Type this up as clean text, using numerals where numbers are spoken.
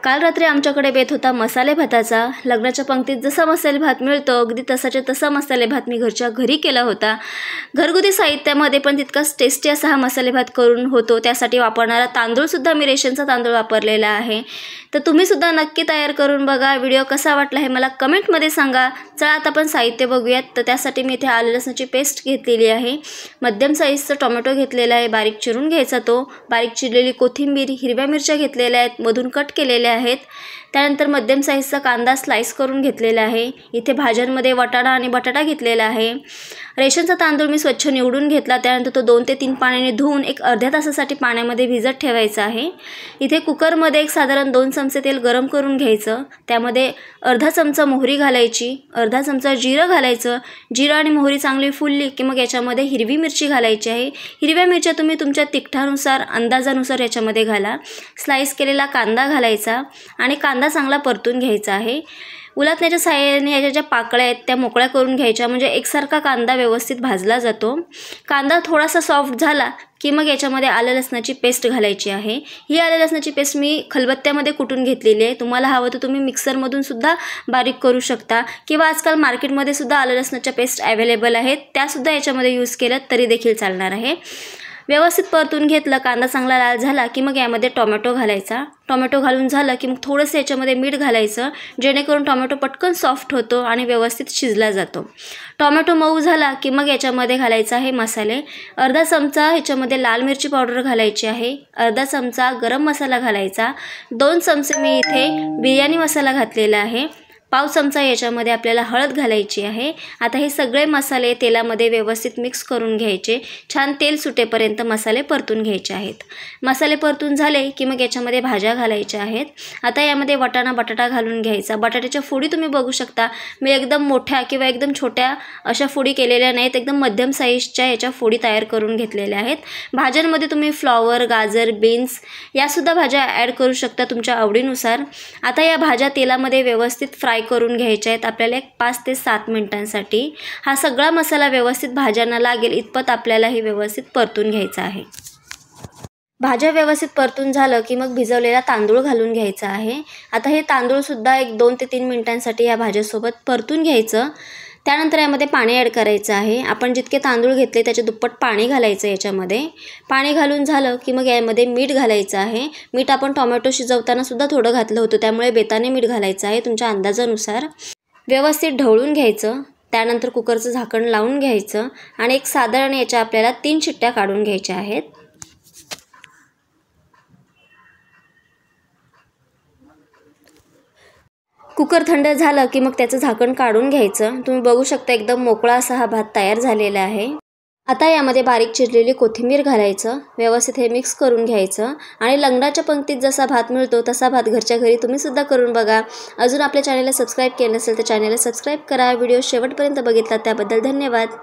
काल रात्री आमच्याकडे बेत होता मसाले भाताचा। लग्नाच्या पंक्तीत जसा मसाले भात मिळतो अगदी तसाच्या तसा मसाले भात मी घरच्या घरी केला होता। घरगुती साहित्यामध्ये पण तितकाच टेस्टी असा हा मसाले भात करून होतो। त्यासाठी वापरणारा तांदूळ सुद्धा मी रेशनचा तांदूळ वापरलेला आहे। तर तुम्ही सुद्धा नक्की तयार करून बघा। व्हिडिओ कसा वाटला हे मला कमेंटमध्ये सांगा। चला आता आपण साहित्य बघूयात। तर त्यासाठी मी इथे आलं लसणाची पेस्ट घेतलेली आहे, मध्यम साईजचा टोमॅटो घेतलेला आहे, बारीक चिरून घ्यायचा तो, बारीक चिरलेली कोथिंबीर, हिरव्या मिरच्या घेतलेल्या आहेत, मधून कट केलेल्या आहेत। त्यानंतर मध्यम साईजचा कांदा स्लाइस करून घेतलेला आहे। इथे भाज्यांमध्ये वाटाणा आणि बटाटा घेतलेला आहे। रेशनचा तांदूळ मी स्वच्छ निवडून घेतला। त्यानंतर तो 2 ते 3 पाण्याने धुवून एक अर्ध्या तासासाठी पाण्यामध्ये भिजत ठेवायचा आहे। इथे कुकरमध्ये एक साधारण 2 चमचे तेल गरम करून घ्यायचं। त्यामध्ये अर्धा चमचा मोहरी घालायची, अर्धा चमचा जिरं घालायचं। जिरं आणि मोहरी चांगली फुलली की मग याच्यामध्ये हिरवी मिरची घालायची आहे। हिरव्या मिरच्या तुम्ही तुमच्या तिखटानुसार अंदाजानुसार याच्यामध्ये घाला। स्लाइस केलेला कांदा घालायचा आणि कांदा चांगला परतून घ्यायचा आहे। उलटण्याच्या सहाय्याने याच्या ज्या पाकळ्या आहेत त्या मोकळ्या करून घ्यायच्या, म्हणजे एकसारखा कांदा व्यवस्थित भाजला जातो। कांदा थोडासा सॉफ्ट झाला की मग याच्यामध्ये आलं लसणाची पेस्ट घालायची आहे। ही आलं लसणाची पेस्ट मी खलबत्त्यामध्ये कुटून घेतलेली आहे। तुम्हाला हवं तर तुम्ही मिक्सरमधून सुद्धा बारीक करू शकता किंवा आजकाल मार्केटमध्ये सुद्धा आलं लसणाच्या पेस्ट अवेलेबल आहेत, त्यासुद्धा याच्यामध्ये यूज केलं तरी देखील चालणार आहे। व्यवस्थित परतून घेतलं, कांदा चांगला लाल झाला की मग यामध्ये टोमॅटो घालायचा। टोमॅटो घालून झालं की मग थोडंसं याच्यामध्ये मीठ घालायचं, जेणेकरून टोमॅटो पटकन सॉफ्ट होतो आणि व्यवस्थित शिजला जातो। टोमॅटो मऊ झाला की मग याच्यामध्ये घालायचा आहे मसाले। अर्धा चमचा ह्याच्यामध्ये लाल मिरची पावडर घालायची आहे, अर्धा चमचा गरम मसाला घालायचा, 2 चमचे मी इथे बिर्याणी मसाला घातलेला आहे, पाव चमचा याच्यामध्ये आपल्याला हळद घालायची आहे। आता हे सगळे मसाले तेलामध्ये व्यवस्थित मिक्स करून घ्यायचे। छान तेल सुटेपर्यंत मसाले परतून घ्यायचे आहेत। मसाले परतून झाले की मग याच्यामध्ये भाज्या घालायच्या आहेत। आता यामध्ये वाटाणा बटाटा घालून घ्यायचा। बटाट्याच्या फोडी तुम्ही बघू शकता, मी एकदम मोठ्या किंवा एकदम छोट्या अशा फोडी केलेल्या नाहीत, एकदम मध्यम साईजच्या याच्या फोडी तयार करून घेतलेल्या आहेत। भाज्यांमध्ये तुम्ही फ्लॉवर, गाजर, बीन्स यासुद्धा भाज्या ॲड करू शकता तुमच्या आवडीनुसार। आता या भाज्या तेलामध्ये व्यवस्थित फ्राय करून घ्यायच्या आहेत आपल्याला 5 ते 7 मिनिटांसाठी। हा सगळा मसाला व्यवस्थित भाज्यांना लागेल इतपत आपल्याला हे व्यवस्थित परतून घ्यायचा आहे। भाज्या व्यवस्थित परतून झालं की मग भिजवलेला तांदूळ घालून घ्यायचा आहे। आता हे तांदूळ सुद्धा 2 ते 3 मिनिटांसाठी या भाज्यासोबत परतून घ्यायचं। त्यानंतर यामध्ये पाणी ॲड करायचं आहे। आपण जितके तांदूळ घेतले त्याच्या दुप्पट पाणी घालायचं याच्यामध्ये। पाणी घालून झालं की मग यामध्ये मीठ घालायचं आहे। मीठ आपण टोमॅटो शिजवताना सुद्धा थोडं घातलं होतं, त्यामुळे बेताने मीठ घालायचं आहे तुमच्या अंदाजानुसार। व्यवस्थित ढवळून घ्यायचं। त्यानंतर कुकरचं झाकण लावून घ्यायचं आणि एक साधारण याच्या आपल्याला 3 शिट्ट्या काढून घ्यायच्या आहेत। कुकर थंड झालं की मग त्याचं झाकण काढून घ्यायचं। तुम्ही बघू शकता एकदम मोकळा असा हा भात तयार झालेला आहे। आता यामध्ये बारीक चिरलेली कोथिंबीर घालायचं, व्यवस्थित हे मिक्स करून घ्यायचं आणि लग्नाच्या पंक्तीत जसा भात मिळतो तसा भात घरच्या घरी तुम्ही सुद्धा करून बघा। अजून आपल्या चॅनलला सबस्क्राईब केलं नसेल तर चॅनलला सबस्क्राईब करा। व्हिडिओ शेवटपर्यंत बघितला त्याबद्दल धन्यवाद।